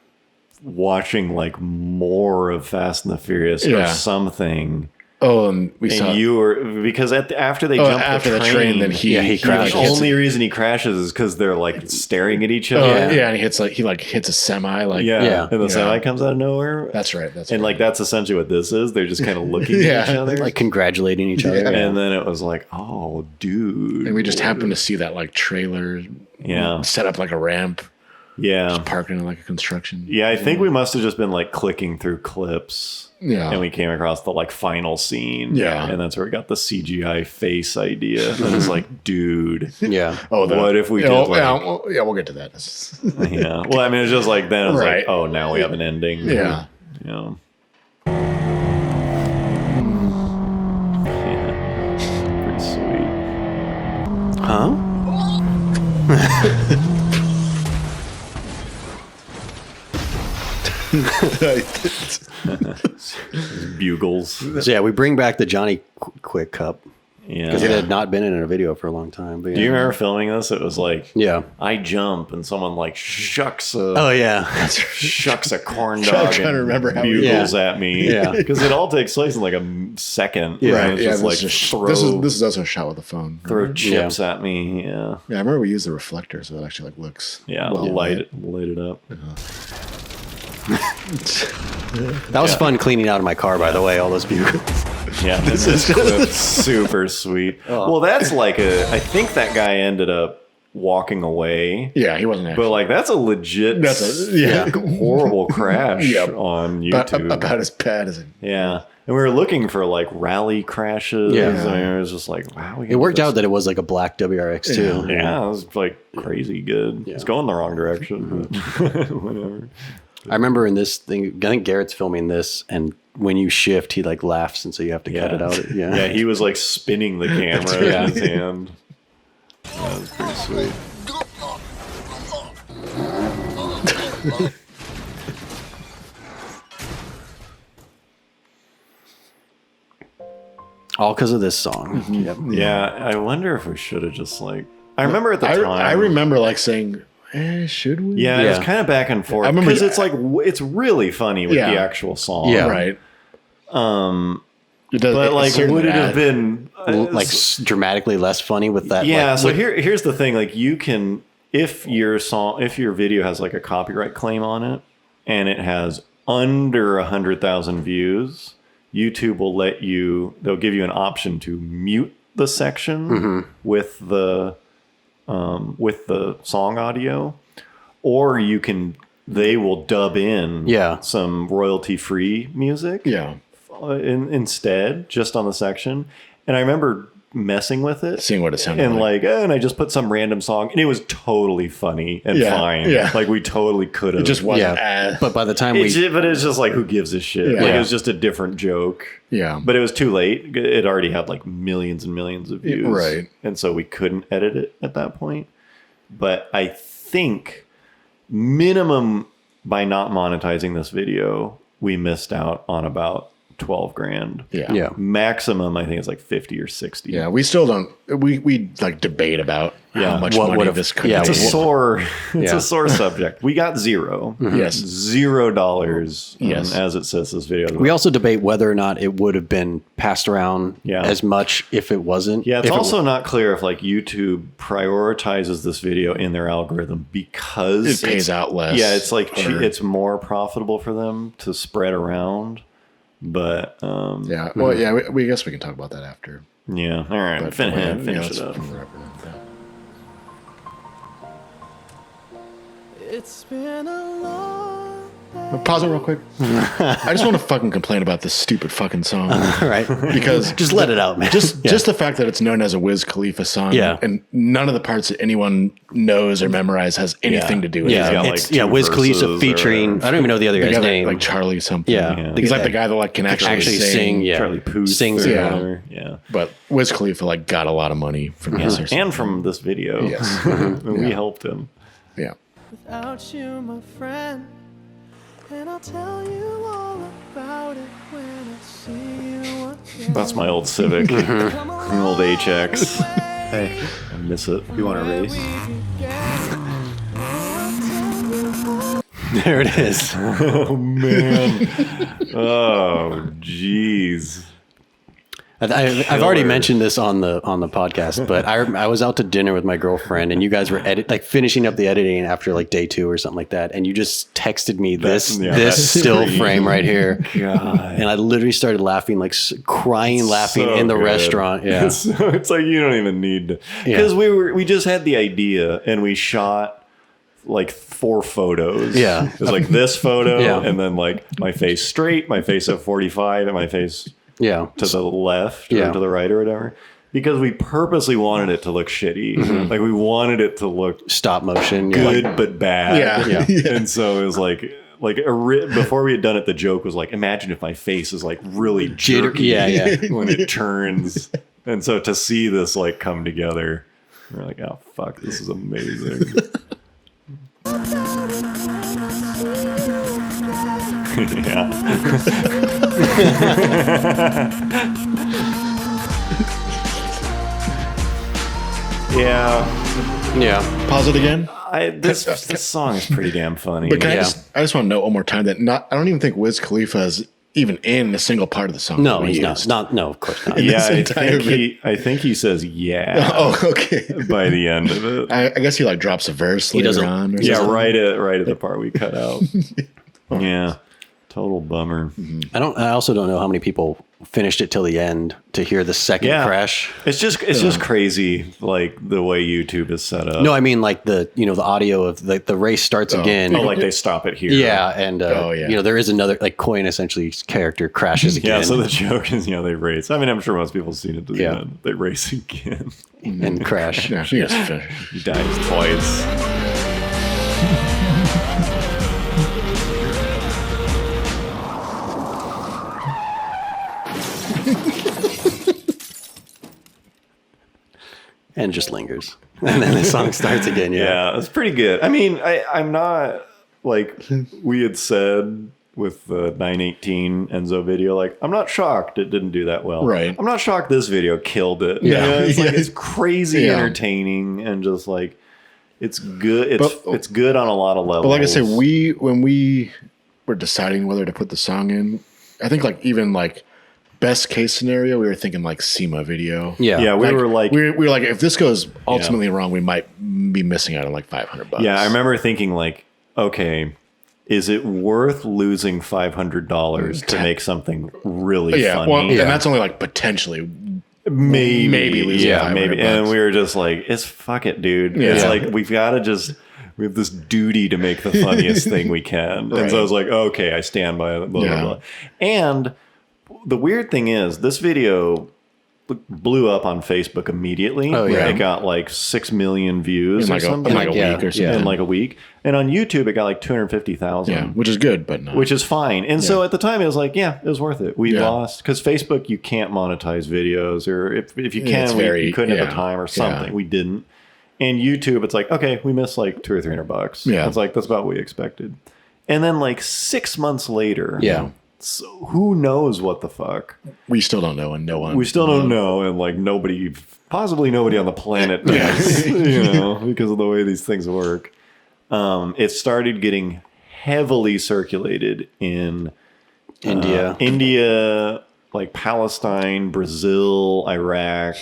watching like more of Fast and the Furious or Yeah. something. Oh, and we saw. And you were because after they jumped after the the train, train, then he crashed. the only reason he crashes is because they're like staring at each other. yeah, and he hits a semi. Like, Yeah. Yeah. And the semi Yeah. comes out of nowhere. that's right. That's And right. like that's essentially what this is. They're just kind of looking Yeah. at each other. Like congratulating each other. Yeah. and then it was like, oh, dude. and we just happened to see that like trailer, Yeah. set up like a ramp, Yeah. parked in like a construction. Yeah, I think we must have just been like clicking through clips. Yeah. And we came across the like final scene. Yeah. And that's where we got the CGI face idea. And it's like, dude. Yeah. What if we yeah, did, well, like- yeah, we'll get to that. Yeah. Well, I mean, it's just like then it's Right. like, oh, now we have an ending. Yeah. Yeah. Yeah. Pretty sweet. Huh? Bugles. So yeah, we bring back the Johnny Quick Cup. Yeah. because it had not been in a video for a long time. But yeah. Do you remember filming this? It was like, Yeah. I jump and someone like shucks Oh a yeah. shucks a corn Trying dog to and remember how we- bugles at me. Yeah. Because it all takes place in like a second. Yeah. And Right. it's Yeah. just like This is also a shot with the phone. throw chips at me. Yeah. Yeah, I remember we used the reflector, so it actually like looks. Yeah. well light it up. That was fun cleaning out of my car, by the way. All those bugles. Yeah, this clip's super sweet. Well, that's like I think that guy ended up walking away. Yeah, he wasn't actually. But like that's a legit horrible crash Yep. on YouTube. about as bad as it. Yeah. And we were looking for like rally crashes. Yeah. I mean, it was just like, wow. It worked out that it was like a black WRX too. Yeah, it was like crazy good. It's going the wrong direction, but whatever. I remember in this thing, I think Garrett's filming this, and when you shift, he like laughs, and so you have to cut it out. Yeah. Yeah, he was like spinning the camera in his hand. That was pretty sweet. All because of this song. Yep. Yeah, I wonder if we should have just like. I remember at the time. I remember like saying, should we? Yeah, it was Yeah. kind of back and forth. I remember- Because it's like it's really funny with Yeah. the actual song. Yeah. Right. It does, But like, certainly would it have add- been Like dramatically less funny with that. Yeah. like, So with- here's the thing. Like, you can if your video has like a copyright claim on it, and it has under 100,000 views, YouTube will they'll give you an option to mute the section with the song audio, or they will dub in some royalty free music Yeah. instead, just on the section. And I remember messing with it, Seeing what it sounded and like. and I just put some random song, and it was totally funny and Yeah, fine. yeah. Like, we totally could have. It just wasn't yeah. as. But by the time But we, it's just like, who gives a shit? Yeah. Like, it was just a different joke. Yeah. But it was too late. It already had like millions and millions of views. Right. And so we couldn't edit it at that point. But I think minimum, by not monetizing this video, we missed out on about 12 grand. Yeah. yeah. Maximum, I think it's like 50 or 60. Yeah. We still don't. We like debate about how much What money would've- this could yeah, be. It's a sore, Yeah. subject. We got zero. Yes. $0. Yes. As it says this video. We also debate whether or not it would have been passed around Yeah. as much if it wasn't. Yeah, it's if it also not clear if like YouTube prioritizes this video in their algorithm because It pays out less. Yeah, it's like or- it's more profitable for them to spread around. But Yeah. Well, yeah. We guess we can talk about that after. yeah, all right, But finish let's it up. wrap it up. Yeah. It's been a long Pause it real quick. I just want to fucking complain about this stupid fucking song right. because Just let it out, man. just the fact that it's known as a Wiz Khalifa song, Yeah. and none of the parts that anyone knows or memorized has anything to do with yeah, it. got, it's, like, two Wiz Khalifa verses or featuring. whatever. I don't even know the other The guy's guy that, name. like Charlie something. Yeah. He's like the guy that like can actually, sing. Yeah, Charlie Puth sings. or Yeah. whatever. Yeah. But Wiz Khalifa like got a lot of money from this or something. And from this video. Yes. And we Yeah. helped him. Yeah. without you, my friend. And I'll tell you all about it when I see you again. That's my old Civic. Come The old HX. Hey, I miss it. You want to where race? we began. I'll tell you There it is. Oh man. Oh jeez. I've already mentioned this on the podcast, but I was out to dinner with my girlfriend, and you guys were finishing up the editing after like day 2 or something like that, and you just texted me this that still screen. frame right here, God. and I literally started laughing, like crying, laughing So in the good. restaurant. Yeah, It's like you don't even need to, because we just had the idea and we shot like 4 photos. Yeah. It was like this photo Yeah. and then like my face straight, my face at 45, and my face yeah. to the left Yeah. or to the right or whatever. Because we purposely wanted it to look shitty. Like, we wanted it to look Stop motion. good Like, but bad. Yeah. And so it was like before we had done it, the joke was like, imagine if my face is like really jerky Yeah. when it turns. And so to see this like come together, we're like, oh fuck, this is amazing. yeah. Yeah, Yeah. Pause it again. this song is pretty damn funny. But Yeah. I just want to note one more time that I don't even think Wiz Khalifa is even in a single part of the song. No, that we he's used. not. No, of course not. yeah, this entire I think he says yeah Oh, okay. by the end of it. I guess he like drops a verse later doesn't- on. Or Yeah, something. right at the part we cut out. Yeah, total bummer. I also don't know how many people finished it till the end to hear the second crash. It's just crazy, like the way YouTube is set up. No, I mean like the audio of the race starts again. Oh, like they stop it here. Yeah, and yeah. there is another like Coin essentially character crashes again. Yeah, so the joke is, they race. I mean, I'm sure most people have seen it to the Yeah. end. They race again. and crash. Yeah, she gets finished. He dies twice. And just lingers. And then the song starts again. Yeah, it's pretty good. I mean, I'm not, like we had said with the 918 Enzo video, like, I'm not shocked it didn't do that well. Right. I'm not shocked this video killed it. Yeah. It's, like, Yeah. it's crazy Yeah. entertaining and just like, it's good. But- It's good on a lot of levels. But like I said, when we were deciding whether to put the song in, I think like even like best case scenario, we were thinking like SEMA video. Yeah. Yeah, we were like, we were like, if this goes ultimately wrong, we might be missing out on like $500. yeah, I remember thinking like, okay, is it worth losing $500 to make something really Yeah, funny? well, and that's only like potentially. maybe losing yeah, 500 maybe. And bucks. we were just like, it's fuck it, dude. Yeah. It's like we have this duty to make the funniest thing we can. And so I was like, okay, I stand by it. Blah, Yeah. blah, blah. And the weird thing is, this video blew up on Facebook immediately. Oh, yeah. It got like 6 million views In or like, something. a Yeah, week or something. in like a week. And on YouTube, it got like 250,000. Yeah, which is good, but no. Which is fine. And so at the time, it was like, yeah, it was worth it. We Yeah. lost because Facebook, you can't monetize videos, or if you Yeah, it's can, very- we couldn't at yeah. the time or something. Yeah. We didn't. And YouTube, it's like, okay, we missed like $200 or $300. Yeah. It's like, that's about what we expected. And then like 6 months later, Yeah. so who knows what the fuck? we still don't know, and no one. We still don't know. And like possibly nobody on the planet does, because of the way these things work. It started getting heavily circulated in India, like Palestine, Brazil, Iraq,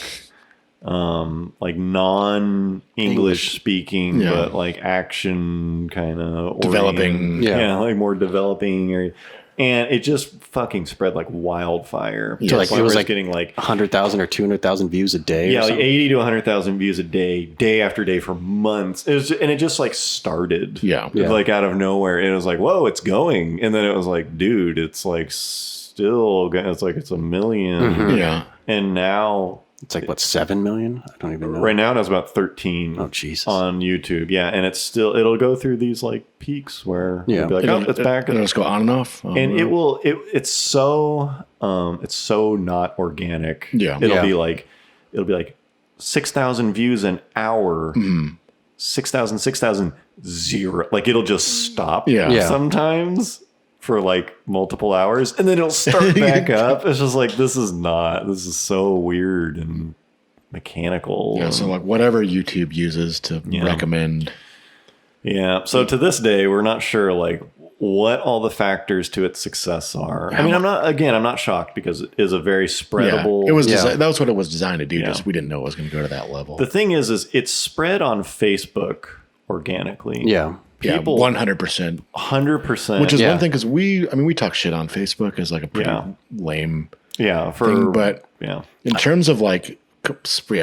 like non-English speaking, Yeah. but like action kind of Developing. Yeah. like more developing area. And it just fucking spread like wildfire. Yeah. To the Like, point it was where like it's getting like 100,000 or 200,000 views a day. yeah, or like something. 80 to 100,000 views a day after day for months. And it just like started, Yeah. Yeah. like out of nowhere. And it was like, whoa, it's going. And then it was like, dude, it's like still, it's like it's 1 million. Yeah. And now, It's like what, 7 million? I don't even know. right now, it's about 13 Oh Jesus. on YouTube. Yeah, and it'll go through these like peaks where Yeah. it'll be like, oh, it's back. It'll just go on and off. And it's so not organic. Yeah. It'll Yeah. be like 6,000 views an hour. 6,000 0. Like it'll just stop Yeah. sometimes for like multiple hours, and then it'll start back up. It's just like, this is so weird and mechanical. Yeah, so like whatever YouTube uses to recommend. Yeah. So to this day, we're not sure like what all the factors to its success are. I mean, I'm not shocked because it is a very Yeah, spreadable. it was Yeah. that was what it was designed to do. Yeah. Just we didn't know it was going to go to that level. The thing is it's spread on Facebook organically. Yeah. People 100%. 100%. Which is Yeah. one thing because we talk shit on Facebook as like a pretty Yeah. lame yeah for thing, but yeah. in terms of like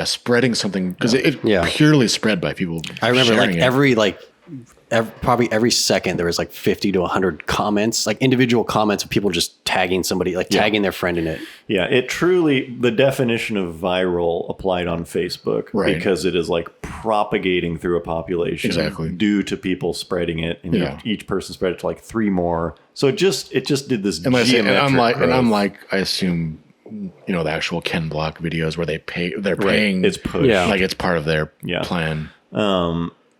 spreading something because it Yeah. purely spread by people. I remember sharing like it. probably every second there was like 50 to 100 comments, like individual comments of people just tagging somebody, like tagging their friend in it. Yeah, it truly, the definition of viral applied on Facebook Right. because it is like propagating through a population Exactly. due to people spreading it, and Yeah. each person spread it to like 3 more. So it just did this And, like I say, geometric growth. unlike I assume the actual Ken Block videos where they're paying It's push. Yeah. like it's part of their Yeah. plan.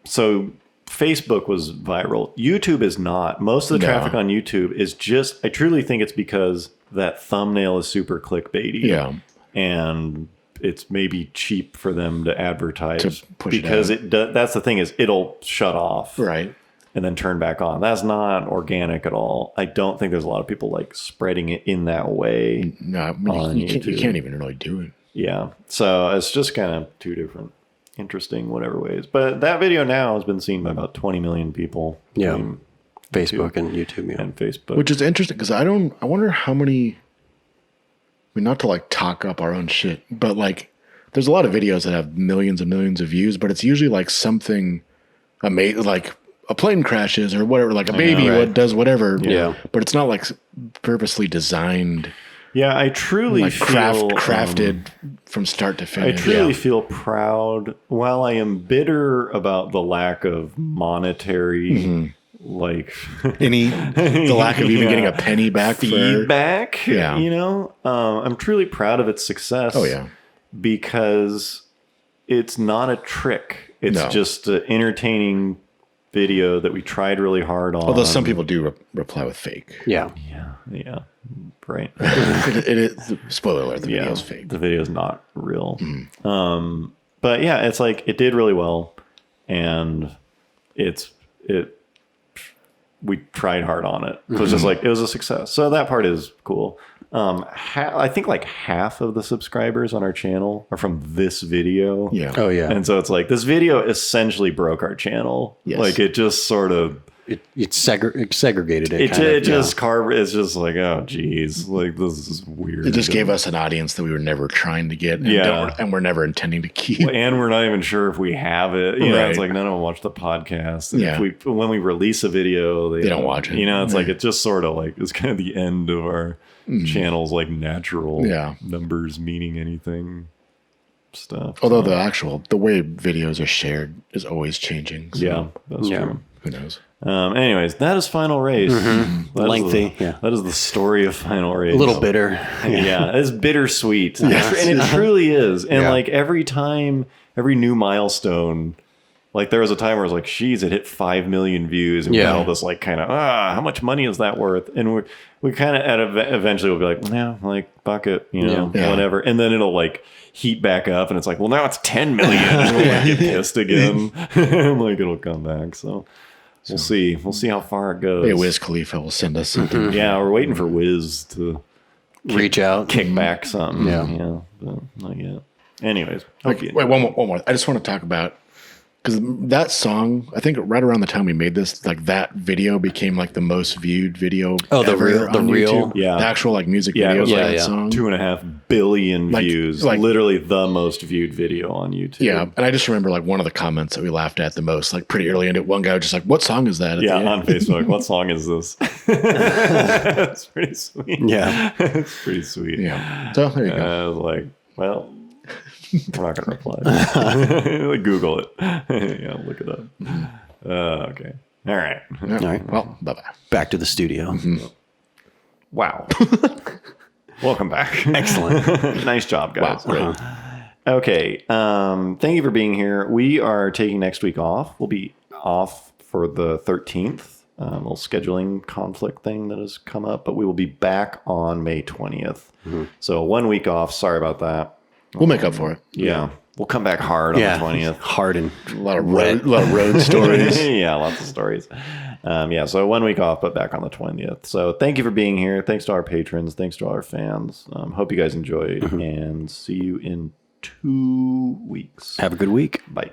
So Facebook was viral. YouTube is not. Most of the No. traffic on YouTube is just, I truly think it's because that thumbnail is super clickbaity. Yeah. And it's maybe cheap for them to advertise To push it because out. that's the thing is it'll shut off Right. and then turn back on. That's not organic at all. I don't think there's a lot of people like spreading it in that way. No, I mean, On you YouTube. can't even really do it. Yeah. So it's just kind of two different interesting whatever ways. But that video now has been seen by about 20 million people. Yeah. between Facebook and YouTube. Yeah. and Facebook. Which is interesting because I wonder how many, I mean, not to like talk up our own shit, but like there's a lot of videos that have millions and millions of views, but it's usually like something amazing, like a plane crashes or whatever, like a baby right. does whatever. Yeah. But it's not like purposely designed, yeah, I truly like feel crafted from start to I finish. truly feel proud. While I am bitter about the lack of monetary, like The lack of even Yeah. getting a penny back for. feedback, Yeah. you know, I'm truly proud of its success. Oh, yeah. because it's not a trick. It's No. just an entertaining video that we tried really hard on. Although some people do reply with fake. Yeah. yeah, right. It is, spoiler alert, the video is fake. The video is not real. But yeah, it's like it did really well, and we tried hard on it. So it's just like it was a success. So that part is cool. I think like half of the subscribers on our channel are from this video. Yeah. Oh yeah. And so it's like this video essentially broke our channel. Yes. Like it just sort of it segregated it. it kind of, just carved. It's just like, oh geez, like this is weird. It just gave us an audience that we were never trying to get, and, Yeah. and we're never intending to keep. and we're not even sure if we have it. You know, it's Right. like none of them watch the podcast. And Yeah. when we release a video, They don't watch it. You know, it's like Yeah. it's just sort of like it's kind of the end of our channel's like natural Yeah. numbers meaning anything stuff. Although So, the way videos are shared is always changing. So yeah, that's Yeah. true. who knows? Anyways, that is Final Race. That is Lengthy, the- yeah. That is the story of Final Race. a little bitter. Yeah, it's bittersweet. And it truly is. And Yeah. like every time, every new milestone, like there was a time where it was like, geez, it hit 5 million views. And we Yeah. had all this like kind of, how much money is that worth? And we kind of eventually will be like, yeah, like bucket, you know, Yeah. whatever. And then it'll like heat back up and it's like, well, now it's 10 million. And we'll like get pissed again. And like it'll come back. So we'll see. We'll see how far it goes. Hey, Wiz Khalifa will send us something. Yeah, we're waiting for Wiz to Reach out. kick back something. Yeah. But not yet. Anyways, Like, hope you- wait, one more. I just want to talk about, because that song, I think right around the time we made this, like that video became like the most viewed video. Oh, the ever real- the on real- YouTube. Yeah. The actual like music Yeah, it videos was of like- that yeah. song. 2.5 billion Like- views, like- literally the most viewed video on YouTube. Yeah, and I just remember like one of the comments that we laughed at the most, like pretty early in it. One guy was just like, "What song is that?" at the Yeah, end? on Facebook. What song is this? That's pretty sweet. Yeah. It's pretty sweet. Yeah. So there you go. I was like, well, we're not going to reply. Like, Google it. Yeah, look it up. Okay. All right. Yeah. All right. Well, bye bye. Back to the studio. Wow. Welcome back. Excellent. Nice job, guys. Wow. Okay. Thank you for being here. We are taking next week off. We'll be off for the 13th. A little scheduling conflict thing that has come up, but we will be back on May 20th. So 1 week off. Sorry about that. We'll make up for it. Yeah. We'll come back hard on Yeah. the 20th. Hard and A lot of road stories. Yeah, lots of stories. So 1 week off, but back on the 20th. So thank you for being here. Thanks to our patrons. Thanks to all our fans. Hope you guys enjoyed and see you in 2 weeks. have a good week. Bye.